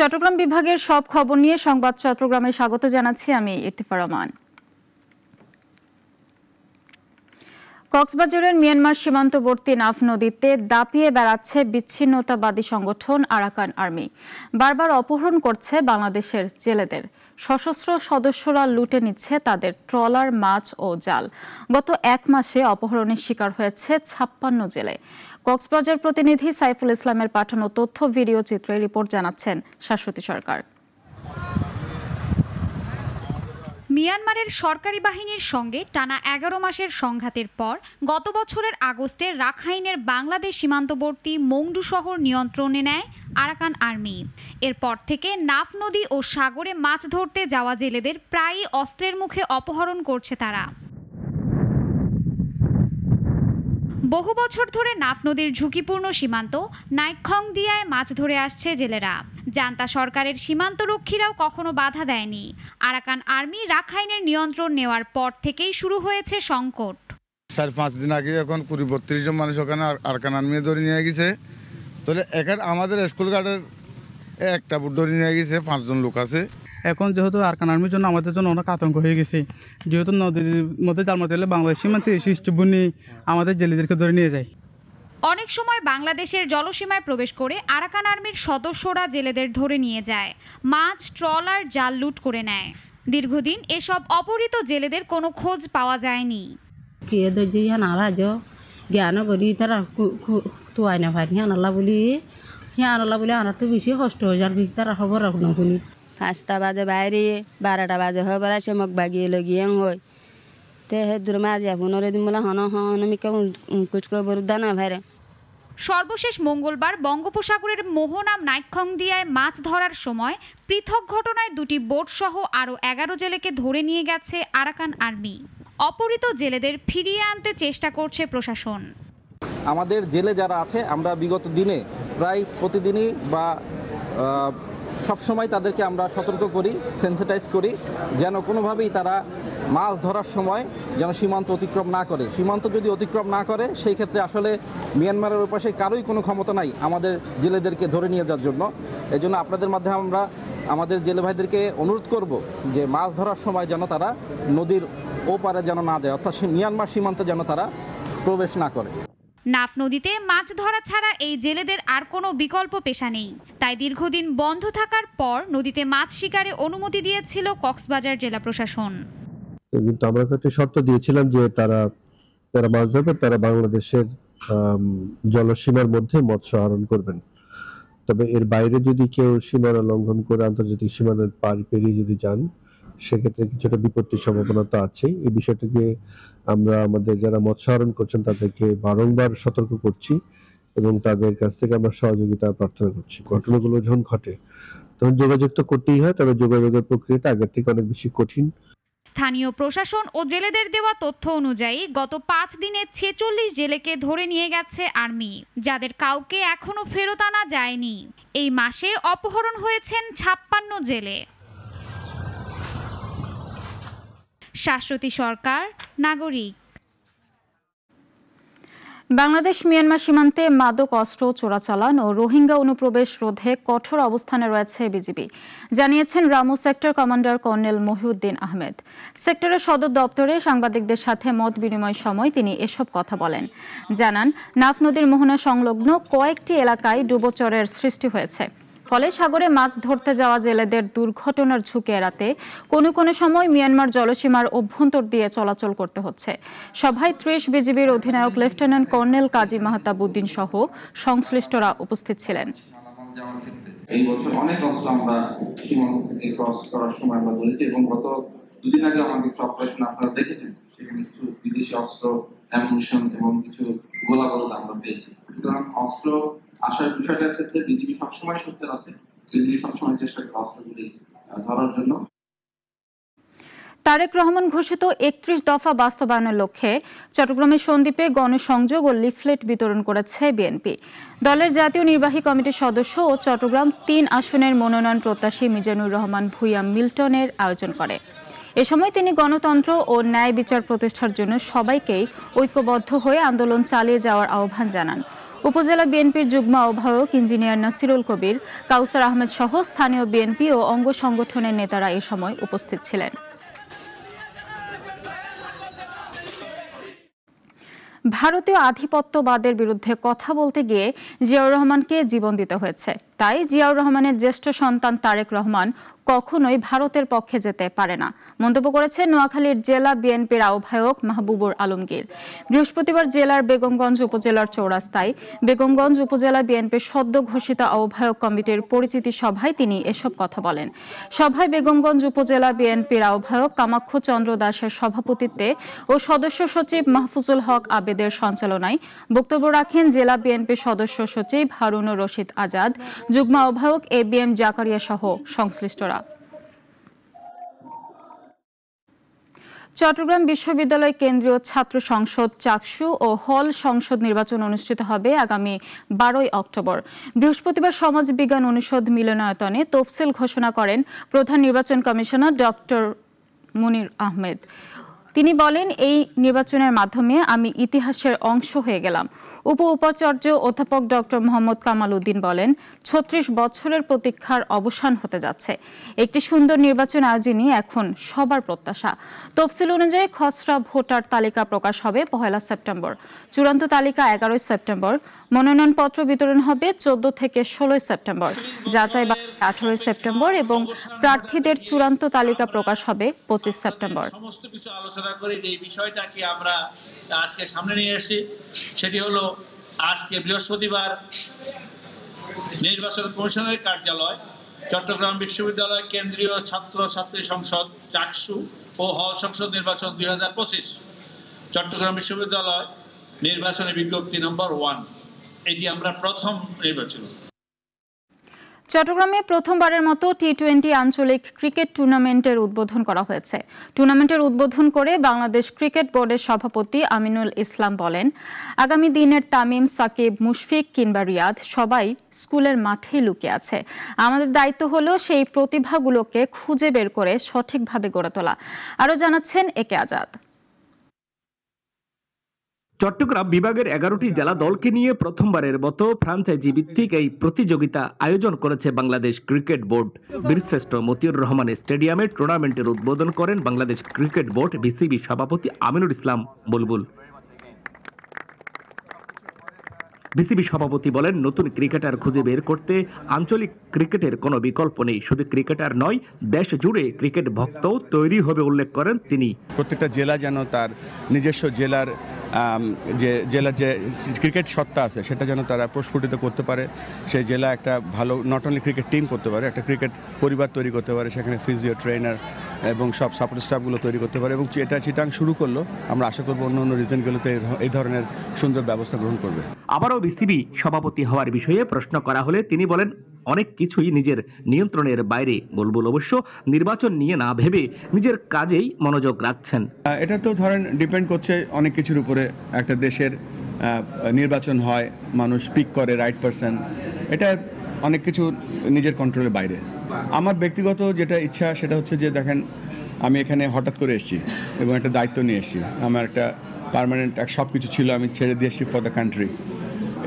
চট্টগ্রাম বিভাগের সব খবর নিয়ে সংবাদ চট্টগ্রামে স্বাগত জানাচ্ছি আমি ইরতিফা রহমান। কক্সবাজারের মিয়ানমার সীমান্তবর্তী নাফ নদীতে দাপিয়ে বেড়াচ্ছে বিচ্ছিন্নতাবাদী সংগঠন আরাকান আর্মি। বারবার অপহরণ করছে বাংলাদেশের জেলেদের। সশস্ত্র সদস্যরা লুটে নিচ্ছে তাদের ট্রলার, মাছ ও জাল। গত এক মাসে অপহরণের শিকার হয়েছে ৫৬ জেলে। কক্সবাজার প্রতিনিধি সাইফুল ইসলামের পাঠানো তথ্য ভিডিও চিত্রে রিপোর্ট জানাচ্ছেন শাশ্বতী সরকার। মিয়ানমারের সরকারি বাহিনীর সঙ্গে টানা ১১ মাসের সংঘাতের পর গত বছরের আগস্টে রাখাইনের বাংলাদেশ সীমান্তবর্তী মংডু শহর নিয়ন্ত্রণে নেয় আরাকান আর্মি। এরপর থেকে নাফ নদী ও সাগরে মাছ ধরতে যাওয়া জেলেদের প্রায়ই অস্ত্রের মুখে অপহরণ করছে তারা। বহু বছর ধরে নাফ নদীর ঝুঁকিপূর্ণ সীমান্ত নাইখংদিয়ায় মাছ ধরে আসছে জেলেরা। জান্তা সরকারের সীমান্তরক্ষীরাও কখনো বাধা দেয়নি। আরাকান আর্মি রাখাইনের নিয়ন্ত্রণ নেওয়ার পর থেকেই শুরু হয়েছে সংকট। ৪-৫ দিন আগে এখন ২০-৩২ জন মানুষ ওখানে আরাকান আর্মি ধরে নিয়ে গেছে। তাহলে এখানে আমাদের স্কুল গার্ডের একটা বুট ধরে নিয়ে গেছে, ৫ জন লোক আছে। এখন যেহেতু আরাকান আর্মির জন্য আমাদের জন্য অনেক আতঙ্ক হয়ে গেছে, যেহেতু নদীর মধ্যে জাল মারতে গেলে বাংলাদেশ সীমান্তে সৃষ্টিবুনি আমাদের জেলেদেরকে ধরে নিয়ে যায়। অনেক সময় বাংলাদেশের জলসীমায় প্রবেশ করে আরাকান আর্মির সদস্যরা জেলেদের ধরে নিয়ে যায়, মাছ, ট্রলার, জাল লুট করে নেয়। দীর্ঘদিন এসব অপহৃত জেলেদের কোনো খোঁজ পাওয়া যায়নি। জ্ঞান করি তারা তুয়াই না ভাই হিয়ানাল্লা বলি আনার তো বেশি কষ্ট হয়ে যার তারা খবর রাখলাম শুনি 5টা বাজে বাইরে 12টা বাজে হয়ে বেড়াচ্ছে মোক বাগিয়ে লগিয়ে হয় তে হে দূর মাঝে পুনরে দিন বলে হন হন আমি কেমন কুচ করে বরুদা না ভাইরে। সর্বশেষ মঙ্গলবার বঙ্গোপসাগরের মোহনাম নাইখংদিয়ায় মাছ ধরার সময় পৃথক ঘটনায় 2টি বোট সহ আরও 11 জেলেকে ধরে নিয়ে গেছে আরাকান আর্মি। অপহৃত জেলেদের ফিরিয়ে আনতে চেষ্টা করছে প্রশাসন। আমাদের জেলে যারা আছে আমরা বিগত দিনে প্রায় প্রতিদিনই বা সবসময় তাদেরকে আমরা সতর্ক করি, সেন্সিটাইজ করি যেন কোনোভাবেই তারা মাছ ধরার সময় যেন সীমান্ত অতিক্রম না করে। সীমান্ত যদি অতিক্রম না করে সেই ক্ষেত্রে আসলে মিয়ানমারের ওপাশে কারোই কোনো ক্ষমতা নাই আমাদের জেলেদেরকে ধরে নিয়ে যাওয়ার জন্য। এই জন্য আপনাদের মাধ্যমে আমরা আমাদের জেলে ভাইদেরকে অনুরোধ করব যে মাছ ধরার সময় যেন তারা নদীর ওপারে যেন না যায়, অর্থাৎ মিয়ানমার সীমান্তে যেন তারা প্রবেশ না করে। নাফ নদীতে মাছ ধরা ছাড়া এই জেলেদের আর কোনো বিকল্প পেশা নেই। তাই দীর্ঘদিন বন্ধ থাকার পর নদীতে মাছ শিকারে অনুমতি দিয়েছিল কক্সবাজার জেলা প্রশাসন। কিন্তু আমরা একটা শর্ত দিয়েছিলাম যে তারা মাছ ধরবে, তারা বাংলাদেশের জলসীমার মধ্যে মৎস্য আহরণ করবেন। তবে এর বাইরে যদি কেউ সীমানা লঙ্ঘন করে আন্তর্জাতিক সীমানার পার পেরিয়ে যদি যান সেক্ষেত্রে কিছুটা বিপত্তির সম্ভাবনা তো আছেই। এই বিষয়টিকে আমরা আমাদের যারা মৎস্য আহরণ করছেন তাদেরকে বারংবার সতর্ক করছি এবং তাদের কাছ থেকে আমরা সহযোগিতা প্রার্থনা করছি। ঘটনাগুলো যখন ঘটে তখন যোগাযোগ তো করতেই হয়, তবে যোগাযোগের প্রক্রিয়াটা আগের থেকে অনেক বেশি কঠিন। স্থানীয় প্রশাসন ও জেলেদের দেওয়া তথ্য অনুযায়ী গত 5 দিনে 46 জেলেকে ধরে নিয়ে গেছে আর্মি, যাদের কাউকে এখনো ফেরত আনা যায়নি। এই মাসে অপহরণ হয়েছেন 56 জেলে। শাশ্বতী সরকার, নাগরিক। বাংলাদেশ মিয়ানমার সীমান্তে মাদক অস্ত্র চোরাচালান ও রোহিঙ্গা অনুপ্রবেশ রোধে কঠোর অবস্থানে রয়েছে বিজিবি, জানিয়েছেন Ramu sector commander colonel Mohiuddin Ahmed. সেক্টরের সদর দপ্তরে সাংবাদিকদের সাথে মত বিনিময় সময় তিনি এসব কথা বলেন। জানান, নাফ নদীর মোহনা সংলগ্ন কয়েকটি এলাকায় ডুবোচরের সৃষ্টি হয়েছে। ফলে সাগরে মাছ ধরতে যাওয়া জেলেদের দুর্ঘটনার ঝুঁকি এড়াতে কোনো সময় মিয়ানমার জলসীমার অভ্যন্তর দিয়ে চলাচল করতে হচ্ছে। সভায় 30 বিজিবির অধিনায়ক লেফটেন্যান্ট কর্নেল কাজী মাহতাবউদ্দিন সহ সংশ্লিষ্টরা উপস্থিত ছিলেন। এই বছর অনেক অস্ত্র আমরা সীমান্ত থেকে ক্রস করার সময় আমরা বলেছি এবং গত 2 দিন আগে আমাদের একটা অপারেশন আপনারা দেখেছেন, সেখানে কিছু বিদেশি অস্ত্র, অ্যামুনিশন এবং কিছু গোলাবারুদ আমরা পেয়েছি। সুতরাং অস্ত্র আসার বিষয়টার ক্ষেত্রে বিজিবি সবসময় সচেতন আছে। বিজিবি সবসময় চেষ্টা করে অস্ত্রগুলি ধরার জন্য। তারেক রহমান ঘোষিত 31 দফা বাস্তবায়নের লক্ষ্যে চট্টগ্রামের সন্দ্বীপে গণসংযোগ ও লিফলেট বিতরণ করেছে বিএনপি। দলের জাতীয় নির্বাহী কমিটির সদস্য ও চট্টগ্রাম 3 আসনের মনোনয়ন প্রত্যাশী মিজানুর রহমান ভূঁইয়া মিল্টনের আয়োজন করে। এ সময় তিনি গণতন্ত্র ও ন্যায় বিচার প্রতিষ্ঠার জন্য সবাইকেই ঐক্যবদ্ধ হয়ে আন্দোলন চালিয়ে যাওয়ার আহ্বান জানান। উপজেলা বিএনপির যুগ্ম আহ্বায়ক ইঞ্জিনিয়ার নাসিরুল কবির, কাউসার আহমেদ সহ স্থানীয় বিএনপি ও অঙ্গ সংগঠনের নেতারা এ সময় উপস্থিত ছিলেন। ভারতীয় আধিপত্যবাদের বিরুদ্ধে কথা বলতে গিয়ে জিয়াউর রহমানকে জীবন দিতে হয়েছে। তাই জিয়াউর রহমানের জ্যেষ্ঠ সন্তান তারেক রহমান কখনোই ভারতের পক্ষে যেতে পারে না মন্তব্য করেছেন নোয়াখালীর জেলা বিএনপির আহ্বায়ক মাহবুবুর আলমগীর। বৃহস্পতিবার জেলার বেগমগঞ্জ উপজেলার চৌরাস্তায় বেগমগঞ্জ উপজেলা বিএনপির সদ্য ঘোষিত আহ্বায়ক কমিটির পরিচিতি সভায় তিনি এসব কথা বলেন। সভায় বেগমগঞ্জ উপজেলা বিএনপির আহ্বায়ক কামাক্ষ চন্দ্র দাসের সভাপতিত্বে ও সদস্য সচিব মাহফুজুল হক আবেদের সঞ্চালনায় বক্তব্য রাখেন জেলা বিএনপির সদস্য সচিব হারুনুর রশিদ আজাদ, যুগ্ম আহ্বায়ক এবিএম জাকারিয়া সহ সংশ্লিষ্টরা। চট্টগ্রাম বিশ্ববিদ্যালয় কেন্দ্রীয় ছাত্র সংসদ চাকসু ও হল সংসদ নির্বাচন অনুষ্ঠিত হবে আগামী 12 অক্টোবর। বৃহস্পতিবার সমাজ বিজ্ঞান অনুষদ মিলনায়তনে তফসিল ঘোষণা করেন প্রধান নির্বাচন কমিশনার ডক্টর মুনির আহমেদ। তিনি বলেন, এই নির্বাচনের মাধ্যমে আমি ইতিহাসের অংশ হয়ে গেলাম। উপাচার্য অধ্যাপক ডক্টর মোহাম্মদ কামাল উদ্দিন বলেন, 36 বছরের প্রতীক্ষার অবসান হতে যাচ্ছে। একটি সুন্দর নির্বাচন আয়োজনই এখন সবার প্রত্যাশা। তফসিল অনুযায়ী খসড়া ভোটার তালিকা প্রকাশ হবে 1 সেপ্টেম্বর, চূড়ান্ত তালিকা 11 সেপ্টেম্বর, মনোনয়নপত্র বিতরণ হবে 14 থেকে 16 সেপ্টেম্বর, যাচাই 18 সেপ্টেম্বর এবং প্রার্থীদের চূড়ান্ত তালিকা প্রকাশ হবে 25 সেপ্টেম্বর। সমস্ত কিছু আলোচনা করে যে বিষয়টাকে আমরা আজকে সামনে নিয়ে এসেছি সেটি হলো আজকে বৃহস্পতিবার নির্বাচন কমিশনের কার্যালয়, চট্টগ্রাম বিশ্ববিদ্যালয় কেন্দ্রীয় ছাত্র ছাত্রী সংসদ চাকসু ও হল সংসদ নির্বাচন 2025, চট্টগ্রাম বিশ্ববিদ্যালয় নির্বাচনী বিজ্ঞপ্তি নম্বর 1, এটি আমরা প্রথম নির্বাচন। চট্টগ্রামে প্রথমবারের মতো টি-20 আঞ্চলিক ক্রিকেট টুর্নামেন্টের উদ্বোধন করা হয়েছে। টুর্নামেন্টের উদ্বোধন করে বাংলাদেশ ক্রিকেট বোর্ডের সভাপতি আমিনুল ইসলাম বলেন, আগামী দিনের তামিম, সাকিব, মুশফিক কিংবা রিয়াদ সবাই স্কুলের মাঠেই লুকিয়ে আছে। আমাদের দায়িত্ব হলো সেই প্রতিভাগুলোকে খুঁজে বের করে সঠিকভাবে গড়ে তোলা। আরও জানাচ্ছেন একে আজাদ। চট্টগ্রাম বিভাগের 11টি জেলা দলকে নিয়ে প্রথমবারের মতো ফ্রাঞ্চাইজি ভিত্তিক এই প্রতিযোগিতা আয়োজন করেছে বাংলাদেশ ক্রিকেট বোর্ড। বীরশ্রেষ্ঠ মতিউর রহমান স্টেডিয়ামে টুর্নামেন্টের উদ্বোধন করেন বাংলাদেশ ক্রিকেট বোর্ড বিসিবি সভাপতি আমিনুল ইসলাম বুলবুল। বিসিবি সভাপতি বলেন, নতুন ক্রিকেটার খুঁজে বের করতে আঞ্চলিক ক্রিকেটের কোনো বিকল্প নেই। শুধু ক্রিকেটার নয়, দেশ জুড়ে ক্রিকেট ভক্তও তৈরি হবে উল্লেখ করেন তিনি। প্রত্যেকটা জেলা যেন তার নিজস্ব জেলার যে ক্রিকেট সত্তা আছে সেটা যেন তারা প্রস্ফুটিত করতে পারে। সেই জেলা একটা ভালো নট অনলি ক্রিকেট টিম করতে পারে, একটা ক্রিকেট পরিবার তৈরি করতে পারে, সেখানে ফিজিও, ট্রেনার এবং সব সাপোর্ট স্টাফগুলো তৈরি করতে পারে। এবং এটা চিটাং শুরু করলো, আমরা আশা করবো অন্য অন্য রিজনগুলোতে এই ধরনের সুন্দর ব্যবস্থা গ্রহণ করবে। আবারও বিসিবি সভাপতি হওয়ার বিষয়ে প্রশ্ন করা হলে তিনি বলেন, অনেক কিছুই নিজের নিয়ন্ত্রণের বাইরে। বুলবুল অবশ্য নির্বাচন নিয়ে না ভেবে নিজের কাজেই মনোযোগ রাখছেন। এটা তো ধরেন ডিপেন্ড করছে অনেক কিছুর উপরে। একটা দেশের নির্বাচন হয়, মানুষ পিক করে রাইট পারসন, এটা অনেক কিছু নিজের কন্ট্রোলের বাইরে। আমার ব্যক্তিগত যেটা ইচ্ছা সেটা হচ্ছে যে দেখেন, আমি এখানে হঠাৎ করে এসেছি এবং একটা দায়িত্ব নিয়ে এসেছি। আমার একটা পার্মানেন্ট সব কিছু ছিল, আমি ছেড়ে দিয়ে এসেছি ফর দ্য কান্ট্রি।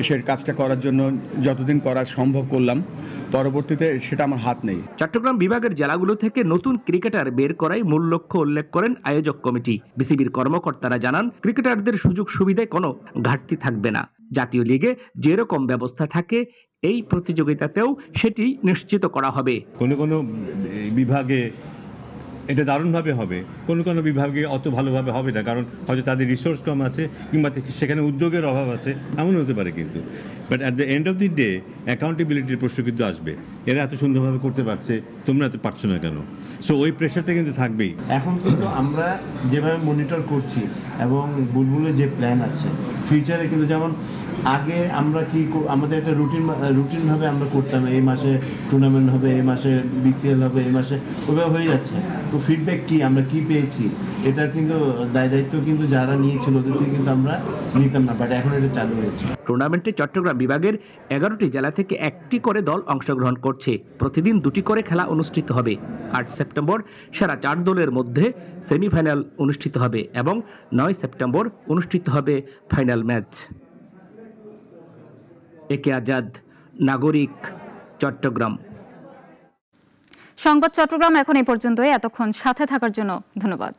সেই কাজটা করার জন্য যতদিন করা সম্ভব করলাম, পরবর্তীতে সেটা আমার হাত নেই। চট্টগ্রাম বিভাগের জেলাগুলো থেকে নতুন ক্রিকেটার বের করাই মূল লক্ষ্য উল্লেখ করেন আয়োজক কমিটি। বিসিবির কর্মকর্তারা জানান, ক্রিকেটারদের সুযোগ সুবিধায় কোনো ঘাটতি থাকবে না। জাতীয় লিগে যেরকম ব্যবস্থা থাকে এই প্রতিযোগিতাতেও সেটি নিশ্চিত করা হবে। কোনো বিভাগে এটা দারুণভাবে হবে, কোনো বিভাগে অত ভালোভাবে হবে না, কারণ হয়তো তাদের রিসোর্স কম আছে কিংবা সেখানে উদ্যোগের অভাব আছে, এমন হতে পারে। কিন্তু but at the end of the day অ্যাকাউন্টেবিলিটির প্রশ্ন কিন্তু আসবে। এরা এত সুন্দরভাবে করতে পারছে, তোমরা এত পারছো না কেন? সো ওই প্রেশারটা কিন্তু থাকবেই। এখন কিন্তু আমরা যেভাবে মনিটর করছি এবং বুলবুলের যে প্ল্যান আছে ফিউচারে, কিন্তু যেমন আগে আমরা কি আমাদের একটা রুটিনভাবে আমরা করতাম, এই মাসে টুর্নামেন্ট হবে, এই মাসে বিসিএল হবে, এই মাসে ওইভাবে হয়ে যাচ্ছে। তো ফিডব্যাক কি আমরা কি পেয়েছি, এটার কিন্তু দায়িত্ব কিন্তু যারা নিয়েছিল ওদের থেকে কিন্তু আমরা নিতাম না, বাট এখন এটা চালু হয়েছে। টুর্নামেন্টে চট্টগ্রাম বিভাগের 11টি জেলা থেকে 1টি করে দল অংশগ্রহণ করছে। প্রতিদিন 2টি করে খেলা অনুষ্ঠিত হবে। 8 সেপ্টেম্বর সেরা 4 দলের মধ্যে সেমিফাইনাল অনুষ্ঠিত হবে এবং 9 সেপ্টেম্বর অনুষ্ঠিত হবে ফাইনাল ম্যাচ। একে আজাদ, নাগরিক, চট্টগ্রাম। সংবাদ চট্টগ্রাম এখন এই পর্যন্তই। এতক্ষণ সাথে থাকার জন্য ধন্যবাদ।